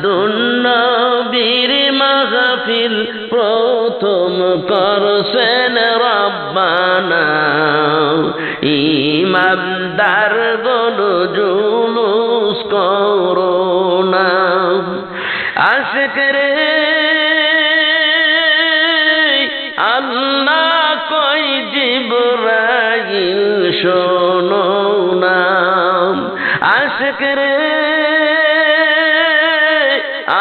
দুন্নবীর মাহফিল প্রথম করছেন রব্বানা, ইমানদার গণ জুলুস করোনা। আশিক রে আল্লাহ কই জিবরাইল শোনো না, আশিক রে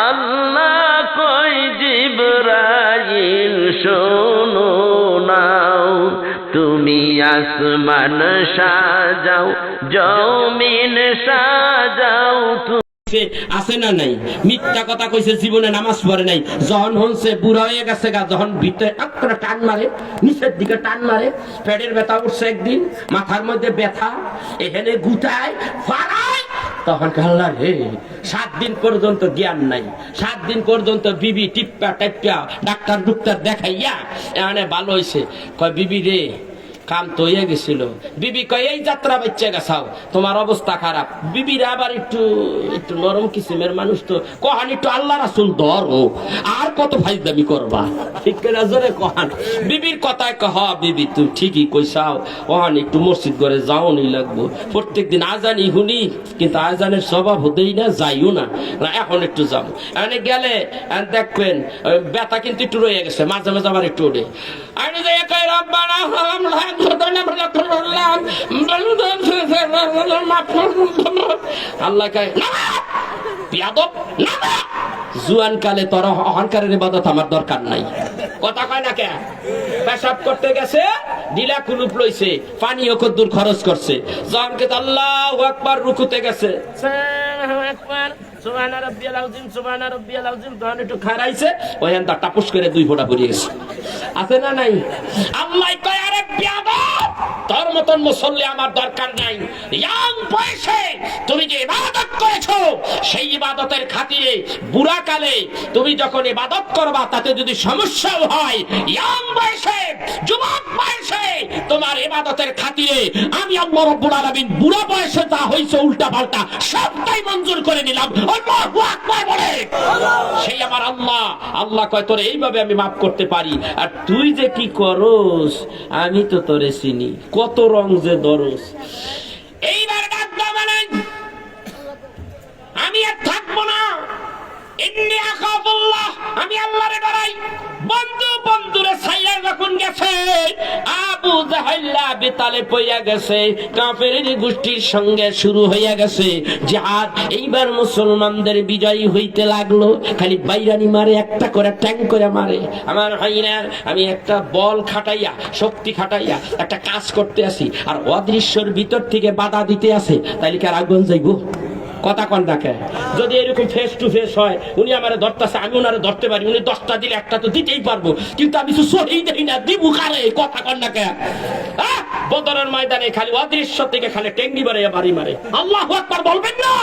আল্লাহ কই জিবরাইল শোনো না। তুমি আসমান সাজাও জমিন সাজাও, আছে না নাই? মিথ্যা কথা কইছে, জীবনে নামাজ পড়ে নাই, যখন হচ্ছে বুড়া হয়ে গেছে গা, যখন ভিতরে একটা টান মারে, নিচের দিকে টান মারে, পেটের ব্যথা উঠছে একদিন, মাথার মধ্যে ব্যথা, এখানে গুটায় ফাড়ায়, তখন আল্লাহ রে 7 দিন পর্যন্ত জ্ঞান নাই, 7 দিন পর্যন্ত বিবি টিপ্পা টাইপ্পা ডাক্তার দেখাইয়া এখানে ভালো হয়েছে। কয় বিবি রে কাম তো হয়ে গেছিল। বিবি কয় এই যাত্রা বাচ্চা গেছাও, তোমার অবস্থা খারাপ। বিবির আবার একটু একটু নরম কিসিমের মানুষ, তো কহান একটু আল্লাহ রাসূল ধরো, আর কত ফাইজদামি করবা, ঠিক করে জোরে কহান। বিবির কথায় কহ বিবি তুমি ঠিকই কইসাও, কহান একটু মসজিদ করে যাও নি লাগবো, প্রত্যেকদিন আজানই শুনি, কিন্তু আজানের স্বভাব হতেই না, যাইও না, এখন একটু যাবো। এখানে গেলে দেখবেন ব্যথা কিন্তু একটু রয়ে গেছে, মাঝে মাঝে আবার একটু ওঠে। আমি যে কই রব্বানা আল্লাহ কয় জুয়ান কালে তোর অহংকারের ইবাদত আমার দরকার নাই। কথা কয় না কে? পেশাব করতে গেছে, ডিলা কুলুপ লইছে, পানিও কদ্দুর খরচ করছে, যখনকে আল্লাহু আকবার রুকুতে গেছে, আল্লাহু আকবার সুবহানা রাব্বিয়াল আযীম সুবহানা রাব্বিয়াল আযীম, তখন একটু খারাইছে, ওইখান তা টাপুস করে 2 ফোঁটা পড়ে গেছে। আছে না নাই? আল্লাহ কয় আরে বিয়াদব, তোর মতন মুসল্লি আমার দরকার নাই। ইয়াং বয়সে তুমি যে ইবাদত করেছো, সেই ইবাদতের খাতিরে বুড়া কালে তুমি যখন ইবাদত করবা, তাতে যদি সমস্যাও হয়, ইয়াং বয়সে যুবক বয়সে তোমার ইবাদতের খাতিরে আমি আল্লাহ রাব্বুল আলামিন বুড়া বয়সে যা হইছে উল্টা পাল্টা সবটাই মঞ্জুর করে নিলাম। আল্লাহু আকবার বলে সেই আমার আল্লাহ। আল্লাহ কয় তোরে এইভাবে আমি মাফ করতে পারি, আর তুই যে কি করস আমি তো তোরে চিনি, কত রং যে দরস। এইবার ডাক দাও বলেন আমি আর থাকবো না, ইন্নী আখাফুল্লাহ, আমি আল্লাহরে ডরাই। বন্ধু বন্ধুরে ছাইয়া যখন গেছে, আবু জাহেল আবি তালেব হইয়া গেছে, কাফেরের গোষ্ঠীর সঙ্গে শুরু হইয়া গেছে জিহাদ। এইবার মুসলমানদের বিজয় হইতে লাগলো, খালি বাইরানি মারে, একটা করে ট্যাঙ্ক করে মারে। আমার ভাইরা আমি একটা বল খাটাইয়া, শক্তি খাটাইয়া একটা কাজ করতে আসি, আর অদৃশ্যর ভিতর থেকে বাধা দিতে আসে, তাইলে কি আর আগুন যাইব? কথা কন ডাকে। যদি এরকম ফেস টু ফেস হয়, উনি আমারে ধরতেছে, আমি ওনারে ধরতে পারি, উনি 10টা দিলে একটা তো দিতেই পারবো, কিন্তু আমি তো সহি দেই না, দিব কারে? কথা কন ডাকে। বদরের ময়দানে খালি অদৃশ্য থেকে খালি টেঙ্গি মারে, বাড়ি মারে। আল্লাহু আকবার বলবেন না?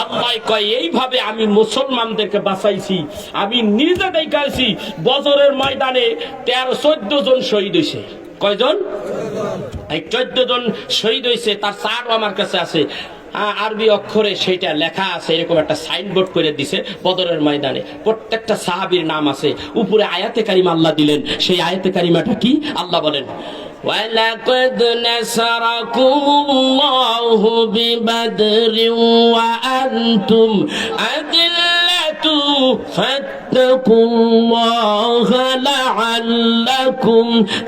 আল্লাহ কয় এইভাবে আমি মুসলমানদেরকে বাঁচাইছি, আমি নিজে দেখাইছি। বদরের ময়দানে 13-14 জন শহীদ হয়েছে। কয়জন? এই 14 জন শহীদ হয়েছে, তার চারও আমার কাছে আছে, আরবি অক্ষরে সেটা লেখা আছে, এরকম একটা সাইনবোর্ড করে দিছে বদরের ময়দানে, প্রত্যেকটা সাহাবীর নাম আছে, উপরে আয়াতে কারিমা আল্লাহ দিলেন। সেই আয়াতে কারিমাটা কি? আল্লাহ বলেন ওয়ালাকাদ নাসারাকুমুল্লাহু বিবাদরিন ওয়া আনতুম আদিল্লাতু ফাত্তাকুল্লাহা লাআল্লাকুম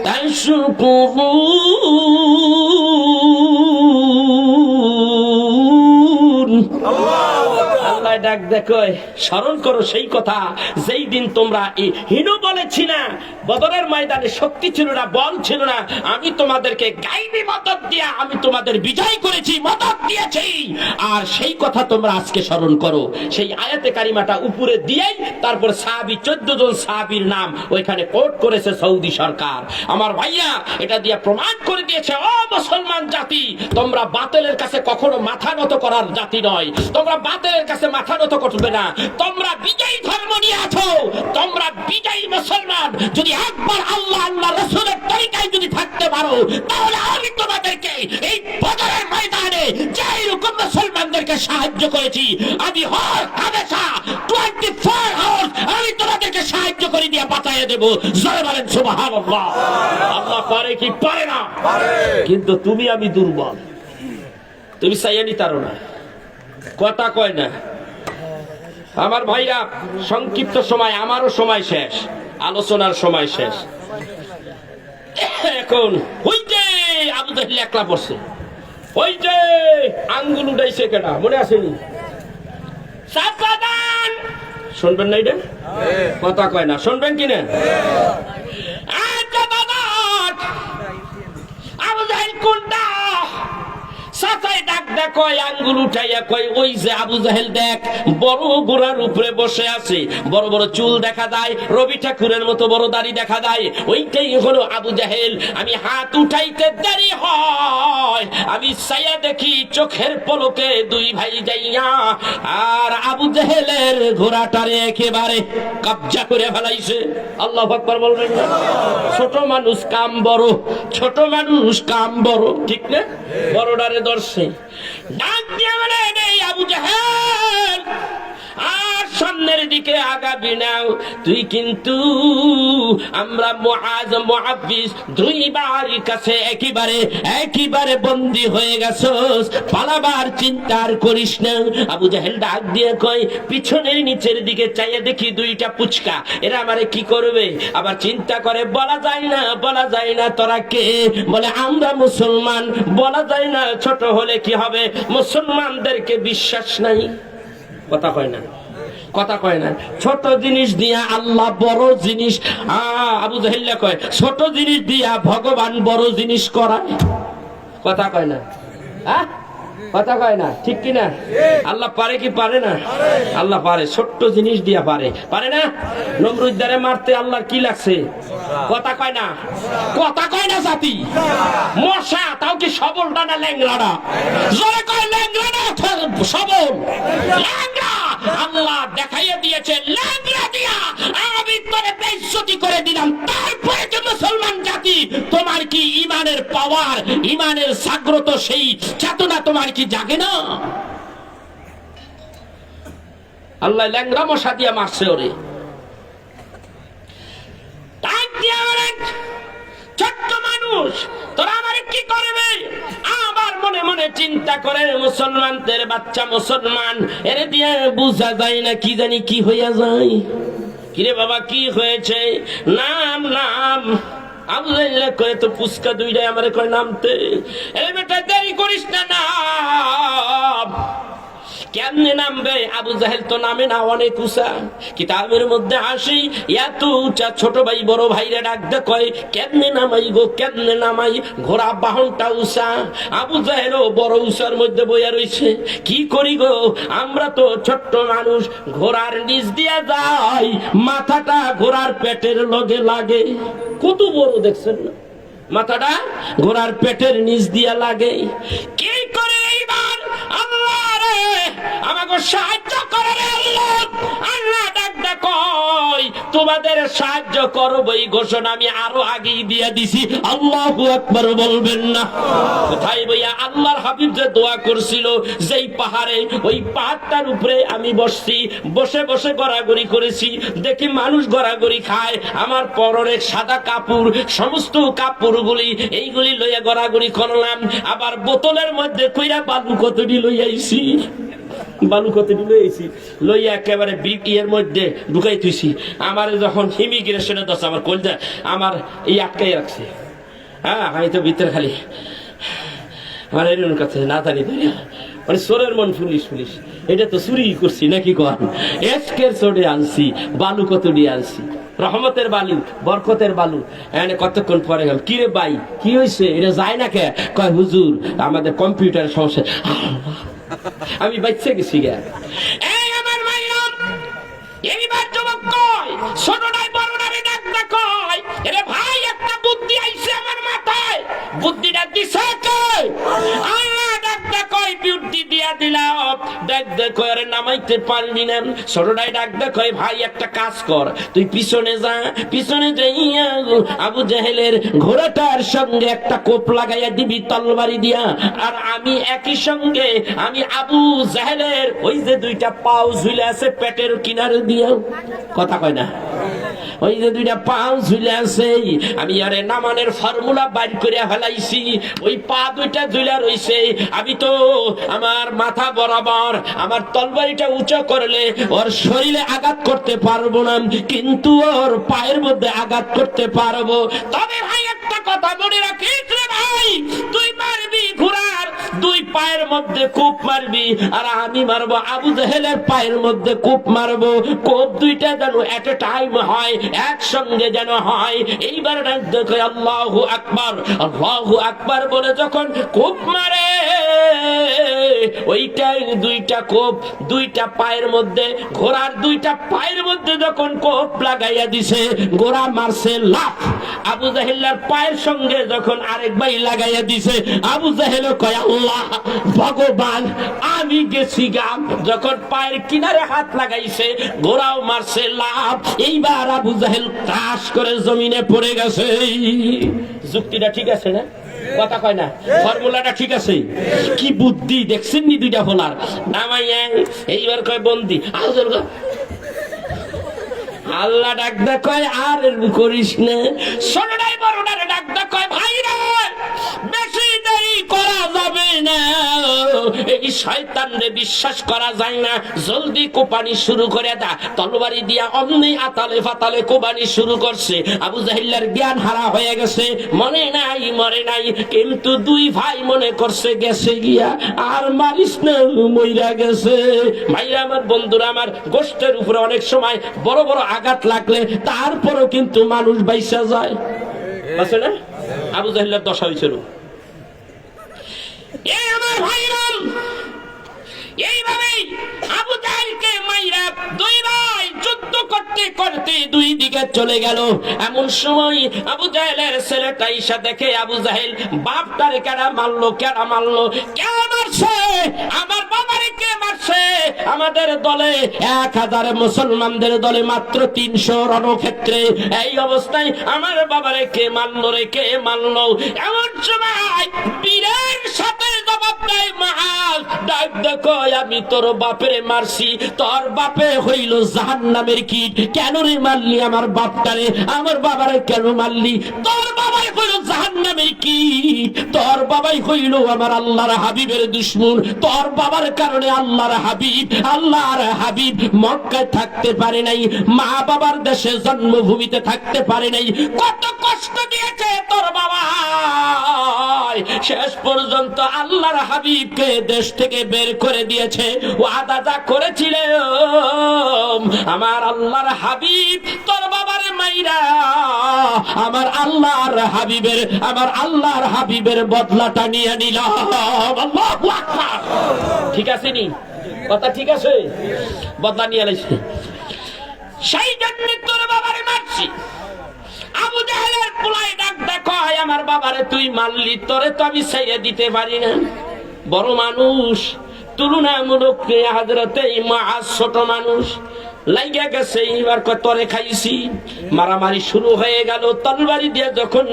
তাশকুরুন। আল্লাহ ডাক দেখো, স্মরণ করো সেই কথা যেই দিন তোমরা হীন বলেছি না, বদরের ময়দানে শক্তি ছিল না, বল ছিল না, আমি তোমাদেরকে গাইবী মদদ দিয়া আমি তোমাদের বিজয় করেছি, মদদ দিয়েছি। আর সেই কথা তোমরা আজকে স্মরণ করো। সেই আয়াতে কারিমাটা উপরে দিয়েই তারপর সাহাবী 14 জন সাহাবীর নাম ওইখানে কোট করেছে সৌদি সরকার। আমার ভাইয়া এটা দিয়ে প্রমাণ করে দিয়েছে, ও মুসলমান জাতি, তোমরা বাতিলের কাছে কখনো মাথা নত করার জাতি নয়, তোমরা বাতিলের কাছে মাথা নত করবে না, তোমরা বিজয়ী ধর্ম নিয়ে আছো, তোমরা বিজয়ী মুসলমান। যদি একবার আল্লাহ আল্লাহ রাসূলের তরিকায় যদি থাকতে পারো, তাহলে আমি তোমাদেরকে এই বদরের ময়দানে যেই রকম মুসলমানদেরকে সাহায্য করেছি, আমি হর হামেশা সাহায্য করে দিয়া বাঁচাইয়া দেব। জয় বলেন সুবহানাল্লাহ। আল্লাহ পারে কি পারে না? কিন্তু তুমি আমি দুর্বল, তুমি চাইয়া নিতারো না, কথা কয় না। আমার ভাইরা, সংক্ষিপ্ত সময়, আমারও সময় শেষ, আলোচনার সময় শেষ। এখন ওই যে আবু জাহেল একলা পড়ছে, ওই যে আঙ্গুল উঠাইছে, কেনা মনে আসেনি? সাবধান, শুনবেন না? এটা কথা কয় না, শুনবেন কিনা? আবু জাহেল কোনটা? সাথায় ডাক দেখ, আঙ্গুল উঠাইয়া কয়, ওই যে আবু জাহেল দেখ, বড় ঘোড়ার উপরে বসে আছে, বড় বড় চুল দেখা যায়, রবি ঠাকুরের মতো বড় দাড়ি দেখা যায়, ওইটাই হলো আবু জাহেল। আমি হাত উঠাইতে দেরি হয়, আমি ছায়া দেখি চোখের পলকে দুই ভাই যাইয়া, আর আবু জাহেলের ঘোড়াটারে একেবারে কবজা করে ফেলাইছে। আল্লাহু আকবার বলবেন না? ছোট মানুষ কাম বড়, ছোট মানুষ কাম বড়, ঠিক না? বড়ডারে দর্শে ডাক দিয়ে বলে, আবু জাহেল আর সামনের দিকে আগাবি না, তুই কিন্তু আমরা মুআজ মুআব্বিস দুইবার কাছে একেবারে বন্দী হয়ে গেছস, পালাবার চিন্তার করিস না। আবু জাহেল ডাক দিয়ে কয়, পিছনের নিচের দিকে চাইয়ে দেখি দুইটা পুচকা, এরা আমারে কি করবে? আবার চিন্তা করে, বলা যায় না তোরা কে? বলে আমরা মুসলমান। বলা যায় না, ছোট হলে কি হবে? মুসলমানদেরকে বিশ্বাস নাই। কথা কয় না, ছোট জিনিস দিয়া আল্লাহ বড় জিনিস, আবু জাহেল কয়, ছোট জিনিস দিয়া ভগবান বড় জিনিস করায়। কথা কয় না? কথা কয় না, ঠিক কিনা? আল্লাহ পারে কি পারে না? আল্লাহ পারে, ছোট্ট জিনিস দিয়া পারে না? নমরুদ্দারে মারতে আল্লাহর কি লাগছে? কথা কয় না জাতি মশা, তাও কি সবলটা না ল্যাংড়াটা? জোরে কয় ল্যাংড়া না সবল? ল্যাংড়া। আল্লাহ দেখাইয়া দিয়েছে ল্যাংড়া দিয়া আমি তোরে বেইজ্জতি করে দিলাম। তারপরে যে মুসলমান জাতি, তোমার কি ইমানের পাওয়ার, ইমানের জাগ্রত সেই চেতনা তোমার কি জাগে না? আল্লাহ ল্যাংড়া মশা দিয়া মারছে ওরে। ছোট্ট মানুষ, তোরা আমার কি করবে? আবার মনে মনে চিন্তা করে, মুসলমানদের বাচ্চা মুসলমান, এর দিয়ে বুঝা যায় না কি জানি কি হইয়া যায়। কিরে বাবা কি হয়েছে? নাম আবু জাহেল কয়, তো পুস্কা দুইটাই আমারে কয় নামতে। এই বেটা দেরি করিস না, নাম। কেমনে নামবে? আবু জাহেল তো নামে না, অনেক উঁচা। কিতাবের মধ্যে আসি, এত উঁচা। ছোট ভাই বড় ভাইরা ডাক দে কয়, কেমনে নামাই গো, কেমনে নামাই? ঘোড়া বাহনটা উঁচা, আবু জাহেলও বড় উঁচার মধ্যে বইয়া রইছে। কি করি গো, আমরা তো ছোট্ট মানুষ, ঘোড়ার নিচ দিয়া যাই, মাথাটা ঘোড়ার পেটের লগে লাগে। কত বড় দেখছেন না? মাথাটা ঘোড়ার পেটের নিচ দিয়া লাগে। কি করে এইবার? আল্লাহ রে, আমাকে সাহায্য করে রে আল্লাহ। আল্লাহ ডাক কয়, তোমাদের সাহায্য করবই ঘোষণা আমি আরো আগেই দিয়ে দিছি। আল্লাহু আকবার বলবেন না? কোথায় বইয়া আল্লাহর হাবিব যে দোয়া করছিল, যেই পাহাড়ে, ওই পাহাড়টার উপরে আমি বসছি, বসে বসে গড়াগড়ি করেছি। দেখি মানুষ গড়াগড়ি খায়, আমার পরনে সাদা কাপড়, সমস্ত কাপড়গুলি এইগুলি লইয়া গড়াগড়ি করলাম। আবার বোতলের মধ্যে কইরা বালু কতটি লইয়াইছি, লইয়া একেবারে বিয়ের মধ্যে ঢুকাই তুইছি। আমার যখন ইমিগ্রেশনে দশ আমার কলজা আমার এই আটকাই রাখছে। আমি তো ভিতরে খালি আমার এর কাছে না জানি, মানে চোরের মন পুলিশ, এটা তো চুরি করছি নাকি? কন এসকের চোরে আনছি, বালু কতটি আনছি, রহমতের বালু, বরকতের বালু। এখানে কতক্ষণ পরে গেল, কি রে ভাই কি হয়েছে? এটা যায় না কে? কয় হুজুর আমাদের কম্পিউটারের সমস্যা। আমি বাচ্চা গেছি গে। আমার মাইরাম এইবার যুবক কয়, ছোটটাই বড়টারে ডাক দে কয়, এরে ভাই একটা বুদ্ধি আইছে আমার মাথায়। বুদ্ধিটা দিছে কে? আল্লাহ ডাক দে কয়, বুদ্ধি দিয়া দিলাম। দেখ দেখো আরে নামাইতে পারবি না। ছোটটাই ডাক দে কয়, ভাই একটা কাজ কর, তুই পিছনে যা, পিছনে যাইয়া আবু জাহেলের ঘোড়াটার সঙ্গে একটা কোপ লাগাইয়া দিবি তলবারি দিয়া, আর আমি একই সঙ্গে আমি আবু জাহেলের ওই যে দুইটা পাও ঝুলে আছে পেটের কিনারে দিয়া। কথা কয় না? ওই যে দুইটা পাও ঝুলে আছে, আমি আরে নামানের ফর্মুলা বাইর করে ফেলাইছি, ওই পা দুইটা ঝুলে রইছে, আমি তো আমার মাথা বরাবর আমার তলবারিটা উঁচু করলে ওর শরীরে আঘাত করতে পারবো না, কিন্তু ওর পায়ের মধ্যে আঘাত করতে পারবো। তবে ভাই একটা কথা মনে রাখিস রে ভাই, তুই মারবি ঘোড়ার দুই পায়ের মধ্যে কূপ মারবি, আর আমি মারবো আবু জাহেলের পায়ের মধ্যে কূপ মারবো। কূপ দুইটা যেন এট এ টাইম হয়, একসঙ্গে যেন হয়। এইবার দেখো আল্লাহু আকবার, আল্লাহু আকবার বলে যখন কূপ মারে, ওইটাই দুইটা কোপ দুইটা পায়ের মধ্যে, ঘোড়ার দুইটা পায়ের মধ্যে যখন কোপ লাগাইয়া দিছে, ঘোড়া মারছে লাফ, আবু জাহেলের পায়ের সঙ্গে যখন আরেক ভাই লাগাইয়া দিছে, আবু জাহেল কয় আল্লাহ ভগবান আমি গেছি গাম। যখন পায়ের কিনারে হাত লাগাইছে, ঘোড়াও মারছে লাফ, এইবার আবু জাহেল ত্রাস করে জমিনে পড়ে গেছে। যুক্তিটা ঠিক আছে না? কথা কয় না, ফর্মুলাটা ঠিক আছে। কি বুদ্ধি দেখছেন নি দুইটা ফোলার নামাইয়া, এইবার কয় বন্দি আল্লাহ ডাক দা কয় আর করিস না, ছোটটাই বড়টারে ডাক দা কয় ভাই রে বেশি দেরি করা যাবে না, এই শয়তান রে বিশ্বাস করা যায় না, জলদি কোপানি শুরু করে দা। তলবারি দিয়া অমনি আতালে ফাতালে কোপানি শুরু করছে। আবু জাহেলের জ্ঞান হারা হয়ে গেছে, মনে নাই মরে নাই, কিন্তু দুই ভাই মনে করছে গেছে গিয়া আর মারিস না, মইরা গেছে। ভাইরা আমার, বন্ধুরা আমার, গোষ্ঠের উপরে অনেক সময় বড় বড় আঘাত লাগলে তারপরও কিন্তু মানুষ বাইসা যায়, আছে না? আবু জাহেলের দশা হয়েছিল। এই আমার ভাইরাম, এইভাবেই আবু জাহেলকে মাইরা দুই ভাই যুদ্ধ করতে করতে দুই দিকে চলে গেল। এমন সময় আবু জাহেলের ছেলেটা ইসা দেখে, আবু জাহেল বাপটারে কেডা মারলো, কেডা মারলো, কে মারছে, আমার বাবারে কে মারছে? আমাদের দলে 1000 মুসলমানদের দলে মাত্র 300 রণক্ষেত্রে, এই অবস্থায় আমার বাবারে কে মারলো রে, কে মারলো? এমন সময় বীরের সাথে জবাব দেয় মুআজ, ডাক দেখো আমি তোর বাপেরে মারছি, তোর বাপে হইল জাহান্নামের কীট, কেন রে মারলি আমার বাপটারে, আমার বাবারে কেন মারলি? তোর বাবাই হইল জাহান্নামের কীট, তোর বাবাই হইল আমার আল্লাহর হাবিবের দুশমন, তোর বাবার কারণে আল্লাহর হাবিব মক্কায় থাকতে পারে নাই, মা বাবার দেশে জন্মভূমিতে থাকতে পারে নাই, কত কষ্ট দিয়েছে তোর বাবা, শেষ পর্যন্ত আল্লাহর হাবিবকে দেশ থেকে বের করে দিয়েছে। ওয়াদা যা করেছিল আমার আল্লাহর হাবিব তোর বাবারে মাইরা আমার আল্লাহর হাবিবের বদলাটা নিয়ে নিলাম। আল্লাহু আকবার। ঠিক আছে নি কথা? ঠিক আছে, বদলা নিয়ে আলাইছে। সেই জন্য তোর বাবারে মারছি। আবু জাহেলের পোলাই ডাক দেখো, আমার বাবারে তুই মারলি, তোরে তো আমি ছেড়ে দিতে পারি না। বড় মানুষ তুলনামূলক হযরতে মুআজ ছোট মানুষ, লাইগা গেছে, এইবার তোরে খাইছি। মারামারি শুরু হয়ে গেল, তলবারি দিয়ে যখন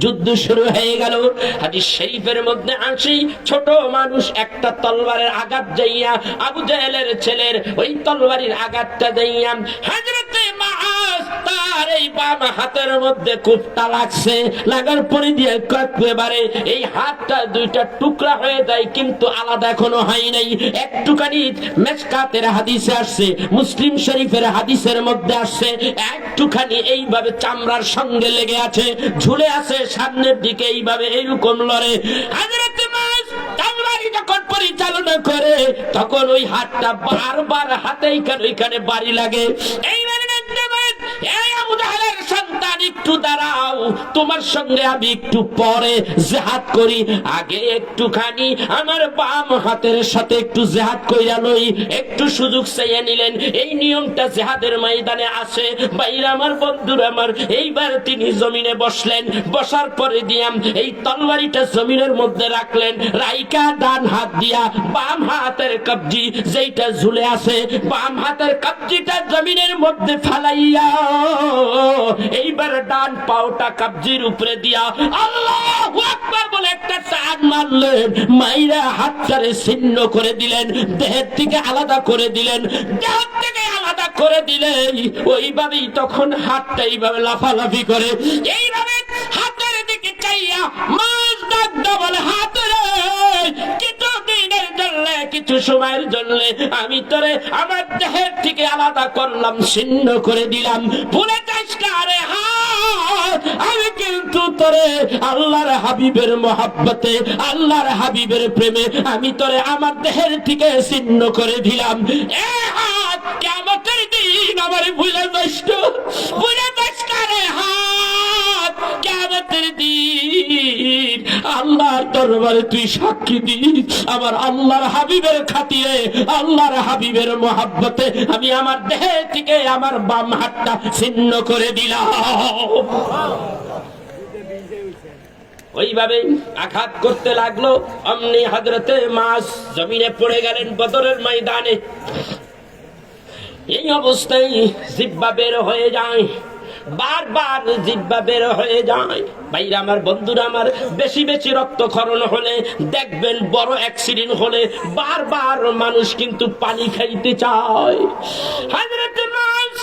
যুদ্ধ শুরু হয়ে গেল, হাদিস শরীফের মধ্যে আসি ছোট মানুষ একটা তলবারের আঘাত যাইয়া আবু জাহেলের ছেলের ওই তলবারির আঘাতটা যাইয়া হযরতে মুআজ তার এই বাম হাতের মধ্যে কুপটা লাগছে, লাগার পরে দিয়ে একেবারে এই হাতটা দুইটা টুকরা হয়ে যায়, কিন্তু আলাদা এখনো হয় নাই। একটুখানি মেশকাতের হাদিসে আসছে, মুসলিম শরীফের হাদিসের মধ্যে আসছে, একটুখানি এইভাবে চামড়ার সঙ্গে লেগে আছে, ঝুলে আছে সামনের দিকে, এইভাবে এইরকম লড়ে। হযরত মুআজ তলবারি যখন পরিচালনা করে, তখন ওই হাতটা বারবার হাতে এইখানে বাড়ি লাগে। এইবারে এই আবু জাহেলের সন্তান, একটু দাঁড়াও, তোমার সঙ্গে আমি একটু পরে জিহাদ করি, আগে একটুখানি আমার বাম হাতের সাথে একটু জিহাদ কইরা লই। একটু সুযোগ চাইয়া নিলেন, এই নিয়মটা জিহাদের ময়দানে আছে। বাইরে আমার বন্ধুরা আমার, এইবার তিনি জমিনে বসলেন, বসার পরে দিয়াম এই তলবারিটা জমিনের মধ্যে রাখলেন, রাইকা ডান হাত দিয়া বাম হাতের কবজি যেইটা ঝুলে আছে, বাম হাতের কবজিটা জমিনের মধ্যে ফালাইয়া এইবার এবার ডান পাওটা কবজির উপরে দিয়া আল্লাহু আকবার বলে একটা টান মারলেন, মাইরা হাতটারে ছিন্ন করে দিলেন, দেহের থেকে আলাদা করে দিলেন, দেহের থেকে আলাদা করে দিলেন। ওইভাবেই তখন হাতটা এইভাবে লাফালাফি করে, এইভাবে হাতের দিকে চাইয়া মাছ ডাকতে বলে, হাতের কিছু দিনের জন্য, কিছু সময়ের জন্য আমি তোরে আমার দেহের থেকে আলাদা করলাম, ছিন্ন করে দিলাম, ভুলে যাস না রে হাত, আমি কিন্তু তোরে আল্লাহর হাবিবের মহাব্বতে, আল্লাহর হাবিবের প্রেমে আমি তোরে আমার দেহের থেকে ছিন্ন করে দিলাম। এ হাত, কিয়ামতের দিন আমার ভুলে যাস না, ভুলে যাস না রে হাত, কিয়ামতের দিন আল্লাহর দরবারে তুই সাক্ষী দিস, আমার আল্লাহর হাবিবের খাতিরে, আল্লাহর হাবিবের মহাব্বতে আমি আমার দেহে থেকে আমার বাম হাতটা ছিন্ন করে দিলাম। ওইভাবে আঘাত করতে লাগলো, অমনি হযরতে মাস জমিনে পড়ে গেলেন বদরের ময়দানে। এই অবস্থায় জিহ্বা বের হয়ে যায়, বারবার জিহ্বা বের হয়ে যায়। ভাইরা আমার, বন্ধুরা আমার, বেশি বেশি রক্তক্ষরণ হলে দেখবেন, বড় অ্যাক্সিডেন্ট হলে বারবার মানুষ কিন্তু পানি খাইতে চায়। হযরত মাস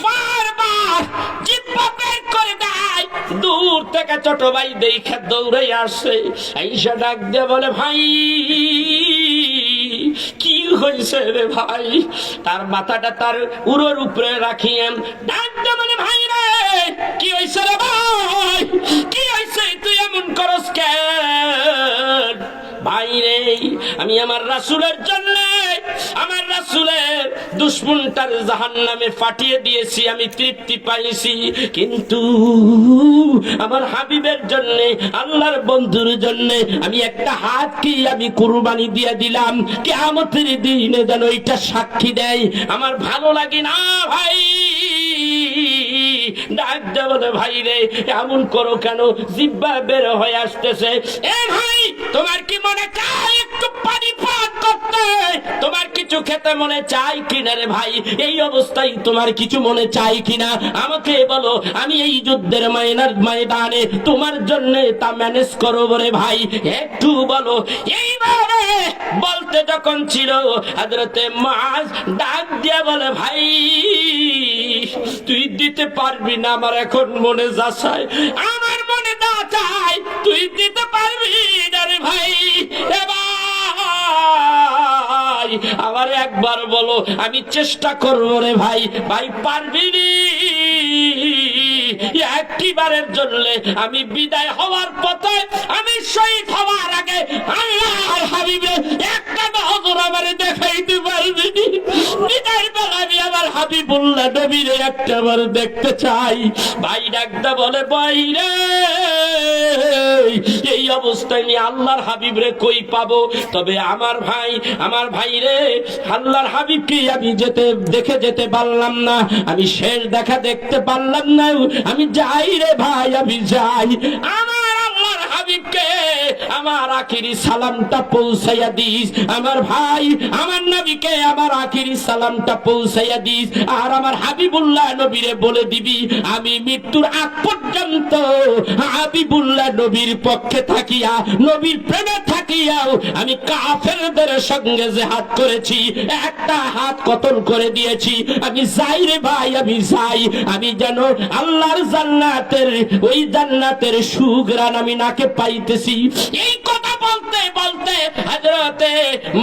বারবার জিহ্বা বের করে দেয়। দূর থেকে ছোট ভাই দেখে দৌড়ে আসে, আইসা ডাক দিয়ে বলে, ভাই কি হয়েছে রে ভাই? তার মাথাটা তার উরোর উপরে রাখিয়েন, ডাক দিয়ে বলে, ভাই রে কি হয়েছে রে ভাই, কি হয়েছে, তুই এমন করস কেন? ভাই রে, আমি আমার রাসূলের জন্য, আমার রাসূলের দুশমনটার জাহান্নামে পাঠিয়ে দিয়েছি, আমি তৃপ্তি পাইছি, কিন্তু আমার হাবিবের জন্য, আল্লাহর বন্ধুর জন্য আমি একটা হাত কি আমি কুরবানি দিয়ে দিলাম, কিয়ামতের দিনে যেন এটা সাক্ষী দেয়। আমার ভালো লাগে না ভাই। ডাক দে বলে, ভাই রে এমন করো কেন? জিহ্বা বের হয়ে আসতেছে। এ ভাই, তোমার কি মনে চায় একটু পানি পান করতে? তোমার কিছু খেতে মনে চাই কিনা রে ভাই? এই অবস্থায় তোমার কিছু মনে চাই কিনা আমাকে বলো, আমি এই যুদ্ধের ময়দানে তোমার জন্য তা ম্যানেজ করব রে ভাই, একটু বলো। এইভাবে বলতে যখন ছিল, হযরতে মাস ডাক দিয়ে বলে, ভাই তুই দিতে পারবি না, আমার এখন মনে যাচাই, আমার মনে না চাই, তুই দিতে পারবি না রে ভাই। আমার একবার বলো, আমি চেষ্টা করবো রে ভাই। ভাই পারবি নি? একটিবারের জন্য আমি বিদায় হওয়ার পথে, আমি শহীদ হওয়ার আগে আল্লাহর হাবিবে একটা নজর আমারে দেখাইতে পারবি নি? বিদায়ের বেলা আমি আমার হাবিবুল্লাহ নবীরে একটাবার দেখতে চাই। ভাই ডাকতে বলে, ভাই রে এই অবস্থায় নিয়ে আল্লাহর হাবিবরে কই পাবো? তবে আমার ভাই রে, আল্লাহর হাবিবকে আমি দেখে যেতে পারলাম না, আমি শেষ দেখা দেখতে পারলাম না, আমি যাই রে ভাই, আমি যাই। আমার আল্লাহর হাবিবকে আমার আখিরি সালামটা পৌঁছাইয়া দিস, আমার ভাই আমার নবীকে আমার আখিরি সালামটা পৌঁছাইয়া দিস, আর আমার হাবিবুল্লাহ নবীরে বলে দিবি, আমি মৃত্যুর আগ পর্যন্ত হাবিবুল্লাহ নবীর পক্ষে থাকিয়া, নবীর প্রেমে থাকিয়াও আমি কাফেরদের সঙ্গে জিহাদ করেছি, একটা হাত কতল করে দিয়েছি, আমি যাই রে ভাই, আমি যাই। আমি যেন আল্লাহর জান্নাতের, ওই জান্নাতের সুঘ্রাণ আমি নাকে পাইতেছি। এই কথা বলতে বলতে হযরতে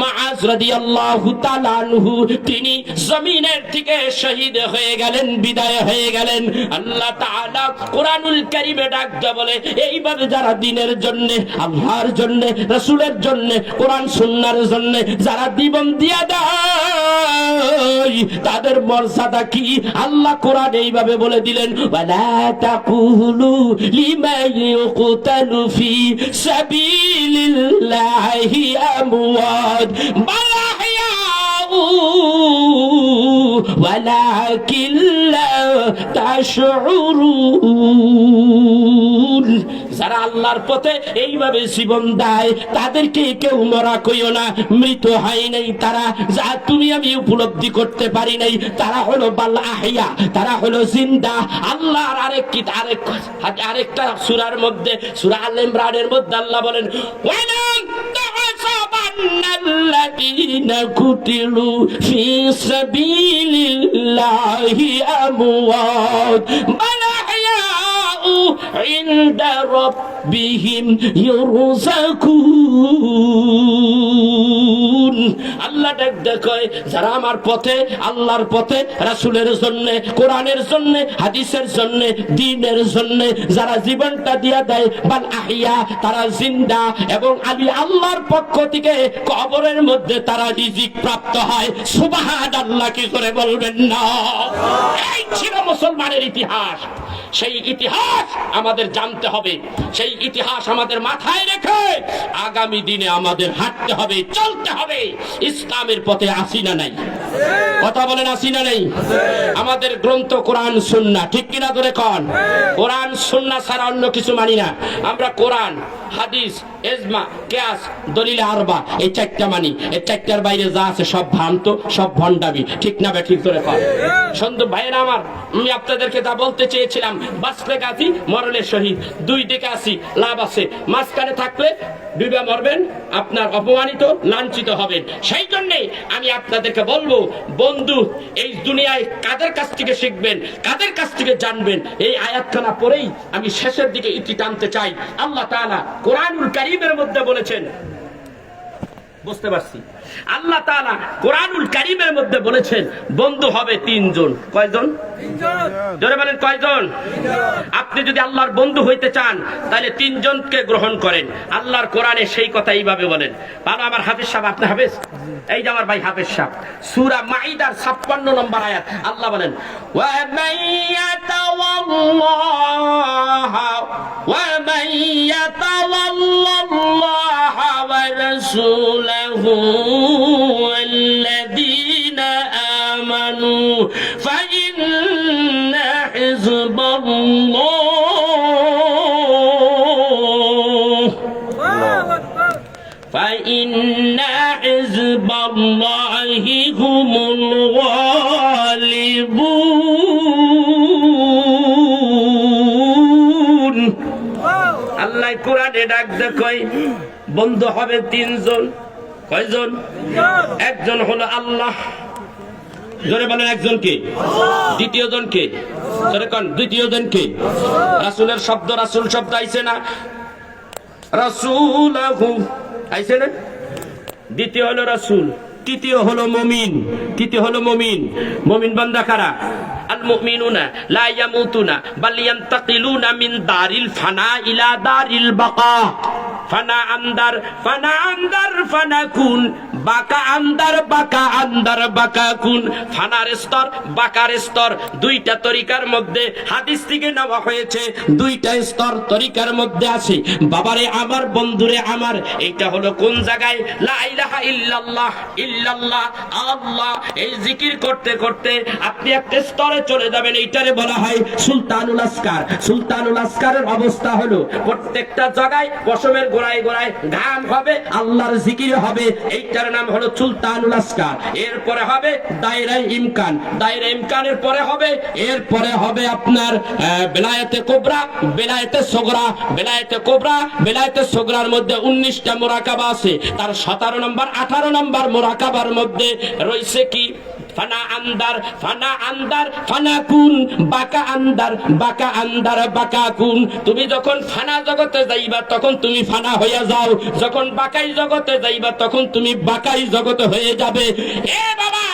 মুআজ রাদিয়াল্লাহু তাআলা আনহু তিনি জমিনের থেকে শহীদ হয়ে গেলেন, বিদায় হয়ে গেলেন। আল্লাহ তাআলা কোরআনুল কারীমে ডাকতে বলে, এইভাবে যারা দ্বীনের জন্য, আল্লাহর জন্য, রাসূলের জন্য, কোরআন সুন্নাহর জন্য যারা জীবন দিয়ে দেয়, তাদের মর্যাদা কি আল্লাহ কোরআন এইভাবে বলে দিলেন, ওয়ালা তাকুলু লিমান ইউকতালু ফি সাবিলিল্লাহি আমওয়াত বাল আহইয়াউ ওয়ালাকিন লা তাশউরুন। যারা আল্লাহর পথে এইভাবে জীবন দেয় তাদেরকে কেউ মরা কইও না, মৃত হয় নাই তারা, যা তুমি আমি উপলব্ধি করতে পারি নাই, তারা হলো বাল আহিয়া, তারা হলো জিন্দা। আল্লাহর আরেকটা সূরার মধ্যে, সূরা আল ইমরানের মধ্যে আল্লাহ বলেন, ওয়ালাম তাহসাবান্নাল্লাযীনা কুতিলু ফি সাবিলিল্লাহি আমওয়াত বাল আহইয়াউ ইনদা রাব্বিহিম ইরযাকুন। আল্লাহ ডাক দেয়, যারা আমার পথে, আল্লাহর পথে, রাসূলের জন্য, কোরআনের জন্য, হাদিসের জন্য, দ্বীনের জন্য যারা জীবনটা দিয়া দেয়, বাল আহিয়া, তারা জিন্দা, এবং আমি আল্লাহর পক্ষ থেকে কবরের মধ্যে তারা রিজিক প্রাপ্ত হয়। সুবহানাল্লাহ, কি করে বলবেন না? এই ছিল মুসলমানের ইতিহাস। সেই ইতিহাস আমাদের জানতে হবে, সেই ইতিহাস আমাদের মাথায় রেখে আগামী দিনে আমাদের হাঁটতে হবে, চলতে হবে। ইসলামের পথে আসি না নাই? কথা বলেন, আসি না নাই? আমাদের গ্রন্থ কোরআন সুন্নাহ, ঠিক কিনা ধরে কন? কোরআন সুন্নাহ ছাড়া অন্য কিছু মানি না আমরা। কোরআন, হাদিস, ইজমা, কিয়াস, দলিল আরবা, এই চারটা মানি। এই চারটার বাইরে যা আছে সব ভ্রান্ত, সব ভণ্ডামি, ঠিক না বে? ঠিক ধরে কন। সন্দীপ ভাইয়েরা আমার, আমি আপনাদেরকে তা বলতে চেয়েছিলাম, বাঁচলে গাজী, মরলে শহীদ, দুই দিকে আসি, লাভ আছে। মাঝখানে থাকলে ডুবে মরবেন, আপনার অপমানিত, লাঞ্ছিত হবেন। সেই জন্যে আমি আপনাদেরকে বলবো, বন্ধু, এই দুনিয়ায় কাদের কাছ থেকে শিখবেন, কাদের কাছ থেকে জানবেন, এই আয়াতখানা পড়েই আমি শেষের দিকে ইতি টানতে চাই। আল্লাহ তাআলা কোরআনুল কারীমের মধ্যে বলেছেন, বুঝতে পারছি, আল্লাহ তাআলা কোরআনুল কারীমের মধ্যে বলেছেন বন্ধু হবে তিনজন। কয়জন? জোরে বলেন, কয়জন? আপনি যদি আল্লাহর বন্ধু হইতে চান তাহলে তিনজনকে গ্রহণ করেন। আল্লাহর কোরআনে সেই কথা এইভাবে বলেন। ভালো, আমার হাফেজ সাহেব, আপনি হাফেজ, এই যে আমার ভাই হাফেজ সাহেব, সূরা মাইদার 56 নম্বর আয়াত আল্লাহ বলেন, ওয়া মান ইয়াতাওয়াল্লাল্লাহা ওয়া রাসূলাহু والذين آمنوا فإن حزب الله هم الغالبون। আল্লাহ কোরআনে ডাক দেয়, বন্ধু হবে তিনজন। কয়জন? একজন হলো আল্লাহ। জোরে বলেন, একজন কে? দ্বিতীয় জন কে? জোরে কোন? দ্বিতীয় জন কে? রাসূলের শব্দ, রাসূল শব্দ আইছে না? রাসূলাহু আইছে না? দ্বিতীয় হলো রাসূল, তৃতীয় হলো মুমিন। তৃতীয় হলো মুমিন। মুমিন বান্দা কারা? আল মুমিনুনা লা ইয়ামুতুনা বাল ইয়ান্তাকিলুনা মিন দারিল ফানা ইলা দারিল বাকা। ফানা আন্দার, ফানা আন্দার, ফানা কুন, বাকা আন্দার, বাকা আন্দার, বাকা কুন। ফানার স্তর, বাকার স্তর, দুইটা তরিকার মধ্যে হাদিস থেকে নেওয়া হয়েছে। দুইটা স্তর তরিকার মধ্যে আছে। বাবারে আমার, বন্ধুরে আমার, এটা হলো কোন জায়গায়? লা ইলাহা ইল্লাল্লাহ, ইল্লাল্লাহ, আল্লাহ, এই জিকির করতে করতে আপনি একটা স্তরে চলে যাবেন। এইটারে বলা হয় সুলতানুল আসকার। সুলতানুল আসকারের অবস্থা হলো প্রত্যেকটা জায়গায় পশমের গোড়ায় গোড়ায় ঘাম হবে, আল্লাহর জিকির হবে। এইটার নাম হলো সুলতানুল আসকার। এরপরে হবে দায়রায়ে ইমকান। দায়রায়ে ইমকানের পরে হবে, এরপরে হবে আপনার বেলায়েতে কুবরা, বেলায়েতে সগরা। বেলায়েতে কুবরা, বেলায়েতে সগরার মধ্যে 19টা মুরাকাবা আছে। তার 17 নম্বর 18 নম্বর মুরাকাবার মধ্যে রয়েছে কি? ফানা আন্দার, ফানা আন্দার, ফানা কুন, বাকা আন্দার, বাকা আন্দার, বাকা কুন। তুমি যখন ফানা জগতে যাইবা তখন তুমি ফানা হইয়া যাও, যখন বাকাই জগতে যাইবা তখন তুমি বাকাই জগতে হয়ে যাবে। এ বাবা,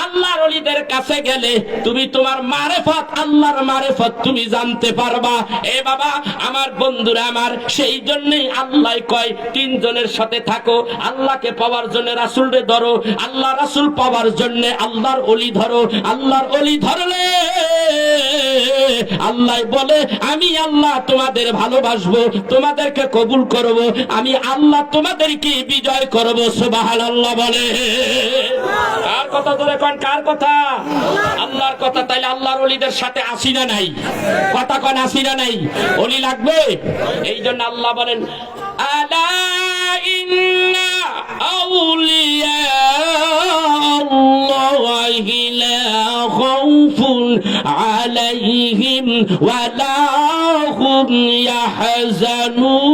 আল্লাহর ওলিদের কাছে গেলে তুমি তোমার মারেফত, আল্লাহর মারেফত তুমি জানতে পারবা। এ বাবা আমার, বন্ধুরা আমার, সেই জন্যই আল্লাহ কয় তিনজনের সাথে থাকো। আল্লাহকে পাওয়ার জন্য রাসূলকে ধরো, আল্লাহ রাসূল পাওয়ার জন্য আল্লাহর ওলি ধরো। আল্লাহর ওলি ধরলে আল্লাহ বলে, আমি আল্লাহ তোমাদের ভালোবাসবো, তোমাদেরকে কবুল করব, আমি আল্লাহ তোমাদেরকে বিজয় করব। সুবহানাল্লাহ বলে। কার কথা ধরে কোন? কার কথা? আল্লাহর কথা। তাইলে আল্লাহর ওলিদের সাথে আসি না নাই? কথা কোন আসি না নাই? ওলি লাগবে। এই জন্য আল্লাহ বলেন আলা ইন্না আউলিয়া আল্লাহি লা খাউফুন আলাইহিম ওয়া লা হুম ইয়াহজানুন।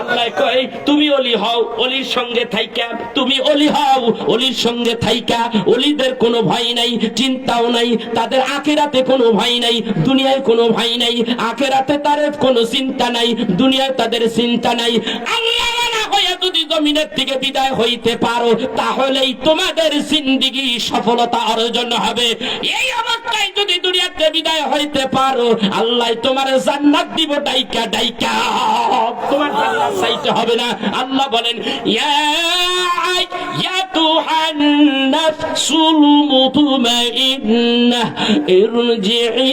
আল্লাহ কয় তুমি ওলি হও, ওলির সঙ্গে থাইকা তুমি ওলি হও, ওলির সঙ্গে থাইকা। ওলিদের কোনো ভয় নাই, চিন্তাও নাই, তাদের আখিরাতে কোনো ভয় নাই, দুনিয়ায় কোনো ভয় নাই। আখিরাতে তাদের কোনো চিন্তা নাই, দুনিয়ায় তাদের চিন্তা নাই। আল্লাহ ওয়ালা হয়ে যদি জমিনের থেকে বিদায় হইতে পারো, তাহলেই তোমাদের জিন্দেগি সফলতা অর্জন হবে। এই অবস্থায় যদি দুনিয়াতে বিদায় হইতে পারো, আল্লাহ তোমার জান্নাত দিব ডাইকা ডাইকা। তোমার জান্নাত চাইতে হবে না। আল্লাহ বলেন ইয়া আইয়াতুহান নাফসুল মুতমাইন্নাহ ইরজিই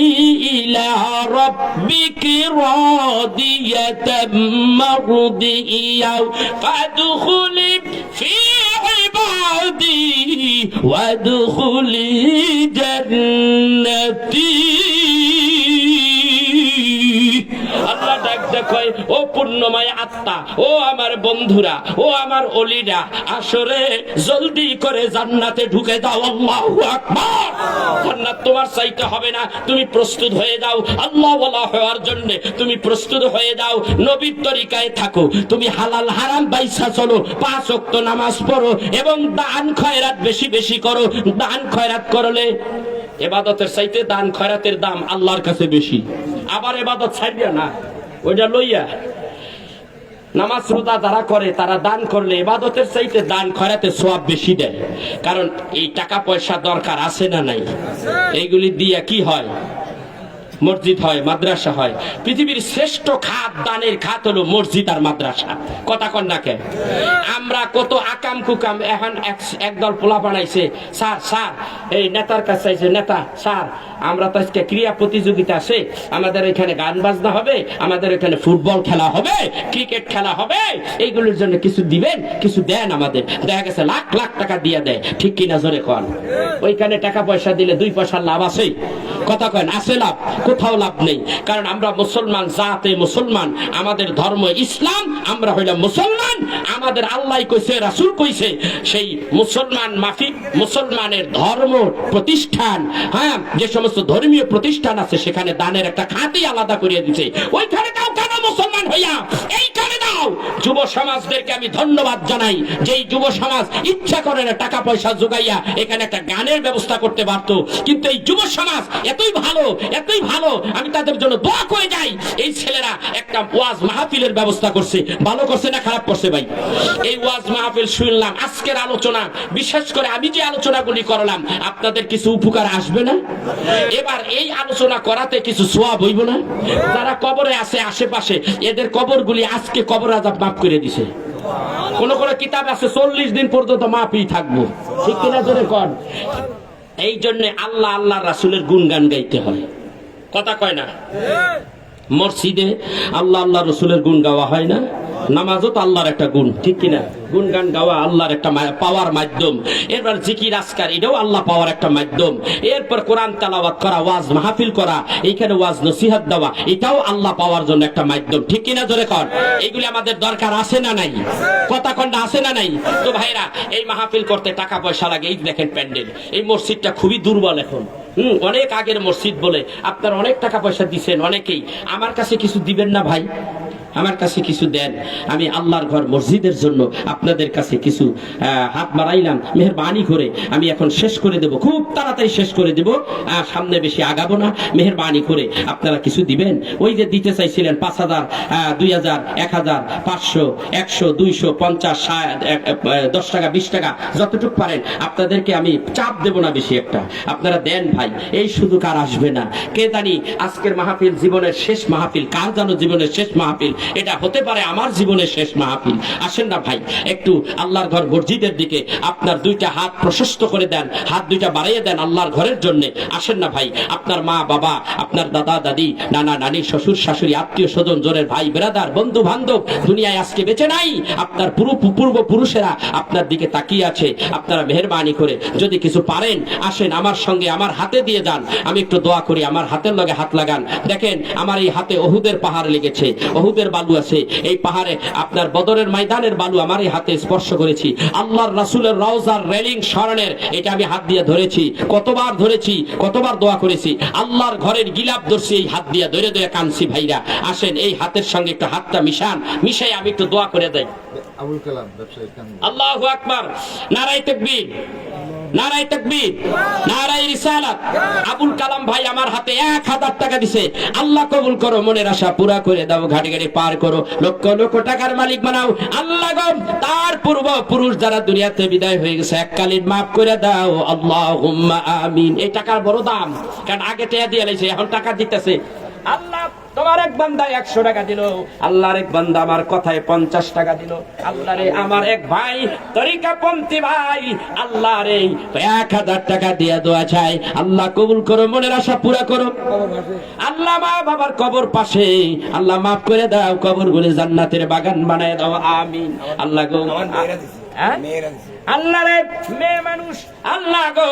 ইলা রাব্বিকি রাদিয়াতাম মারদিয়া ফাদখুলি ফি ইবাদি ওয়াদখুলি জান্নাতি। আল্লাহ ডাক দেখয় ও পূর্ণময় আত্মা, ও আমার বন্ধুরা, ও আমার ওলিরা, আসরে জলদি করে জান্নাতে ঢুকে দাও। আল্লাহু আকবার। জান্নাত তোমার চাইতে হবে না, তুমি প্রস্তুত হয়ে যাও। আল্লাহ ওয়ালা হওয়ার জন্য তুমি প্রস্তুত হয়ে যাও। নবীর তরিকায় থাকো, তুমি হালাল হারাম বাইসা চলো, 5 ওয়াক্ত নামাজ পড়ো এবং দান খয়রাত বেশি বেশি করো। দান খয়রাত করলে ইবাদতের চাইতে দান খয়রাতের দাম আল্লাহর কাছে বেশি। আবার ইবাদত ছাড়িয়া না, ওইটা লইয়া নামাজ রোজা যারা করে তারা দান করলে ইবাদতের চাইতে দান খয়রাতের সওয়াব বেশি দেয়। কারণ এই টাকা পয়সা দরকার আছে না নাই? এইগুলি দিয়া কি হয়? মসজিদ হয়, মাদ্রাসা হয়। পৃথিবীর শ্রেষ্ঠ খাত, দানের খাত হলো মসজিদ আর মাদ্রাসা। কথা কন না কে? আমরা কত আকাম কুকাম। এখন একদল পোলা বানাইছে, স্যার স্যার এই নেতার কাছে চাইছে, নেতা স্যার আমরা তো আজকে ক্রীড়া প্রতিযোগিতা আছে, আমাদের এখানে গান বাজনা হবে, আমাদের এখানে ফুটবল খেলা হবে, ক্রিকেট খেলা হবে, এইগুলোর জন্য কিছু দিবেন, কিছু দেন আমাদের। দেখা গেছে লাখ লাখ টাকা দিয়ে দেয়। ঠিক কিনা জোরে কন? ওইখানে টাকা পয়সা দিলে 2 পয়সার লাভ আছে? কথা কন আছে লাভ? কোথাও লাভ নেই। কারণ আমরা মুসলমান জাতে মুসলমান, আমাদের ধর্ম ইসলাম, আমরা হইলাম মুসলমান। আমাদের আল্লাহ কইছে, রাসূল কইছে, সেই মুসলমান মাফিক মুসলমানের ধর্ম প্রতিষ্ঠান, হ্যাঁ যে সমস্ত ধর্মীয় প্রতিষ্ঠান আছে সেখানে দানের একটা খাতই আলাদা করিয়ে দিয়েছে। ওইখানে দাও কেন মুসলমান হইয়া? এইখানে দাও। যুব সমাজদেরকে আমি ধন্যবাদ জানাই, যেই যুব সমাজ ইচ্ছা করে না টাকা পয়সা জোগাইয়া এখানে একটা গানের ব্যবস্থা করতে পারতো, কিন্তু এই যুব সমাজ এতই ভালো, এতই ভালো, আমি তাদের জন্য দোয়া করে যাই। এই ছেলেরা একটা ওয়াজ মাহফিলের ব্যবস্থা করছে। ভালো করছে না খারাপ করছে ভাই? এই ওয়াজ মাহফিল শুনলাম, আজকের আলোচনা, বিশেষ করে আমি যে আলোচনাগুলি করলাম, আপনাদের কিছু উপকার আসবে না? এবার এই আলোচনা করাতে কিছু সওয়াব হইব না? যারা কবরে আছে আশেপাশে, এদের কবরগুলি আজকে কবর আযাব মাফ করে দিছে। কোন কোন কিতাব আছে 40 দিন পর্যন্ত মাফই থাকবো। ঠিক কিনা জোরে কর? এই জন্য আল্লাহ আল্লাহ রাসূলের গুণগান গাইতে হয়। কথা কয় না? মসজিদে আল্লাহ আল্লাহ রসুলের গুণ গাওয়া হয় না? নামাজও তো আল্লাহর একটা গুণ। ঠিক কিনা? গুণগান গাওয়া আল্লাহর একটা পাওয়ার মাধ্যম। এরপর জিকির আজকার, এটাও আল্লাহ পাওয়ার একটা মাধ্যম। এরপর কোরআন তেলাওয়াত করা, ওয়াজ মাহফিল করা, এইখানে ওয়াজ নসিহত দেওয়া, এটাও আল্লাহ পাওয়ার জন্য একটা মাধ্যম। ঠিক কিনা জোরে কর? এইগুলি আমাদের দরকার আছে না নাই? কথা কন্ডা আছে না নাই? তো ভাইরা, এই মাহফিল করতে টাকা পয়সা লাগে। এই দেখেন প্যান্ডেল, এই মসজিদটা খুবই দুর্বল এখন। অনেক আগের মসজিদ বলে আপনারা অনেক টাকা পয়সা দিচ্ছেন অনেকেই। আমার কাছে কিছু দিবেন না ভাই? আমার কাছে কিছু দেন। আমি আল্লাহর ঘর মসজিদের জন্য আপনাদের কাছে কিছু হাত বাড়াইলাম, মেহেরবানি করে আমি এখন শেষ করে দেব, খুব তাড়াতাড়ি শেষ করে দেব, সামনে বেশি আগাবো না। মেহেরবানি করে আপনারা কিছু দিবেন। ওই যে দিতে চাইছিলেন 5,000, 2,000, 1,000, 500, 100, 200, 50, 10 টাকা, 20 টাকা, যতটুকু পারেন। আপনাদেরকে আমি চাপ দেব না বেশি একটা, আপনারা দেন ভাই। এই সুযোগ আর আসবে না। কে জানি আজকের মাহফিল জীবনের শেষ মাহফিল, কার জানো জীবনের শেষ মাহফিল। এটা হতে পারে আমার জীবনের শেষ মাহফিল। আসেন না ভাই, একটু আল্লাহর ঘর মসজিদের দিকে আপনার দুইটা হাত প্রশস্ত করে দেন, হাত দুইটা বাড়িয়ে দেন আল্লাহর ঘরের জন্য। আসেন না ভাই, আপনার মা বাবা, আপনার দাদা দাদি, নানা নানি, শ্বশুর শাশুড়ি, আত্মীয় স্বজন, জোরের ভাই বেরাদার, বন্ধু বান্ধব দুনিয়ায় আজকে বেঁচে নাই, আপনার পূর্বপুরুষেরা আপনার দিকে তাকিয়ে আছে। আপনারা মেহেরবানি করে যদি কিছু পারেন আসেন আমার সঙ্গে, আমার হাতে দিয়ে যান, আমি একটু দোয়া করি, আমার হাতের লগে হাত লাগান। দেখেন আমার এই হাতে ওহুদের পাহাড় লেগেছে, ওহুদের বালু আছে এই পাহাড়ে, আপনার বদরের ময়দানের বালু আমার এই হাতে স্পর্শ করেছি। আল্লাহর রাসূলের রওজার রেলিং স্মরণের এটা আমি হাত দিয়ে ধরেছি, কতবার ধরেছি, কতবার দোয়া করেছি। আল্লাহর ঘরের গিলাপ ধরছি, এই হাত দিয়ে ধরে ধরে কানছি। ভাইরা আসেন এই হাতের সঙ্গে একটু হাতটা মিশাই আমি একটু দোয়া করে দেই। আবুল কালাম ব্যবসায়ী। আল্লাহু আকবার, নারায়ে তাকবীর, নারায়ে তাকবীর, নারায়ে রিসালাত। আবুল কালাম ভাই আমার হাতে 1000 টাকা দিছে। আল্লাহ কবুল করো, মনের আশা পুরা করে দাও, ঘাটে ঘাটে পার করো, লক্ষ লক্ষ টাকার মালিক বানাও। আল্লাহ গো তার পূর্বপুরুষ যারা দুনিয়াতে বিদায় হয়ে গেছে এককালীন মাফ করে দাও, আল্লাহুম্মা আমিন। এই টাকার বড় দাম, কারণ আগে টাকা দিয়ে লাইছে, এখন টাকা দিতেছে। আল্লাহ তোমার এক বান্দা 100 টাকা দিল, আল্লাহর এক বান্দা আমার কথায় 50 টাকা দিল। আল্লাহ রে আমার এক ভাই তরিকাপন্থী ভাই আল্লাহ রে 1000 টাকা দিয়ে দোয়া চাই, আল্লাহ কবুল করো, মনের আশা পুরা করো। আল্লাহ মা বাবার কবর পাশে, আল্লাহ মাফ করে দাও, কবর গুলি জান্নাতের বাগান বানায় দাও, আমিন। আল্লাহ গো আল্লাহ রে মেয়ে মানুষ, আল্লাহ গো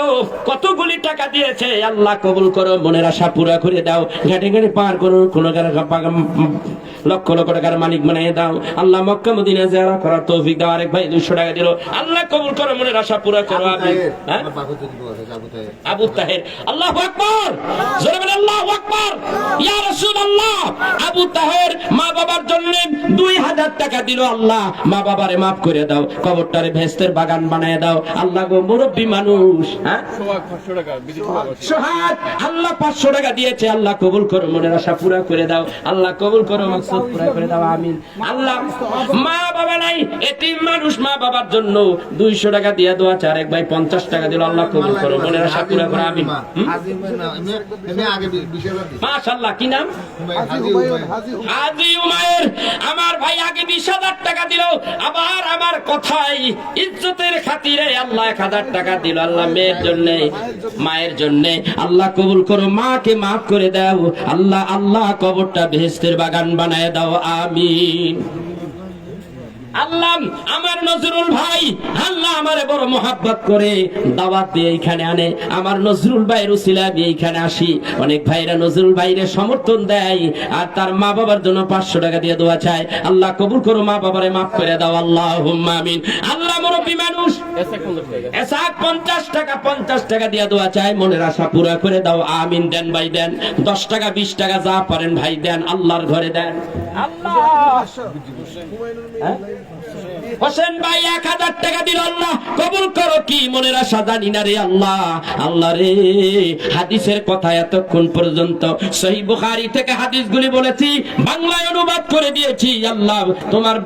কতগুলি টাকা দিয়েছে, আল্লাহ কবুল করো, মনের আশা পুরা করে দাও, ঘাটে ঘাটে পার করো, কোন লক্ষ লক্ষ টাকার মালিক বানিয়ে দাও। আল্লাহ মক্কা মদিনা জিয়ারত করার তৌফিক দাও। আরেক ভাই 200 টাকা দিল, আল্লাহ কবুল করো, মনের আশা পুরা করো, আমিন। আবু তাহের, আল্লাহু আকবার, জোরে বলেন আল্লাহু আকবার, ইয়া রাসূলুল্লাহ। আবু তাহের মা বাবার জন্য 2000 টাকা দিল, আল্লাহ মা বাবারে মাফ করে দাও, কবরটারে ভেস্তের বাগান বানায় দাও। আল্লাহ গো মুরব্বী মানুষ, হ্যাঁ সোহাগ, আল্লাহ 500 টাকা দিয়েছে, আল্লাহ কবুল করো, মনের আশা পুরা করে দাও, আল্লাহ কবুল করো, মাকসুদ পুরা করে দাও, আমিন। আল্লাহ মা বাবা নাই এতিম মানুষ, মা বাবার জন্য 200 টাকা দিয়ে দোয়া চার, এক ভাই 50 টাকা দিল, আল্লাহ কবুল করো, মনের আশা পুরা করো, আমিন। মাশাআল্লাহ, কি নাম? হাজী উমায়ের আমার ভাই আগে 20,000 টাকা দিল, আবার আমার কথাই ইজ্জতের খাতিরে আল্লাহ 1000 টাকা দিল, আল্লাহ মেয়ের জন্য, মায়ের জন্য, আল্লাহ কবুল করো, মাকে মাফ করে দাও, আল্লাহ আল্লাহ কবরটা বেহেশতের বাগান বানায় দাও, আমিন। আল্লাহ আমার নজরুল ভাই, আল্লাহ আমারে বড় মোহাব্বত করে দাওয়াত দিয়ে এইখানে আনে, আমার নজরুল ভাইয়ের উসিলা আমি এইখানে আসি। অনেক ভাইরা নজরুল ভাইরে সমর্থন দেয় আর তার মা বাবার জন্য 500 টাকা দিয়ে দোয়া চায়, আল্লাহ কবুল করো, মা বাবারে মাফ করে দাও, আল্লাহুম্মা আমিন। আল্লাহ মুরব্বী মানুষ এসাক 50 টাকা দিয়ে দোয়া চায়, মনের আশা পুরা করে দাও, আমিন। দেন ভাই দেন, 10 টাকা 20 টাকা যা পারেন ভাই দেন, আল্লাহর ঘরে দেন। আল্লাহ হোসেন ভাই 1000 টাকা দিল, আল্লাহ কবুল করো, কি মনের আশা জানি না রে আল্লাহ। আল্লাহ রে হাদিসের কথা এতক্ষণ পর্যন্ত সহিহ বুখারী থেকে হাদিসগুলি বলেছি, বাংলায় অনুবাদ করে দিয়েছি, আল্লাহ তোমার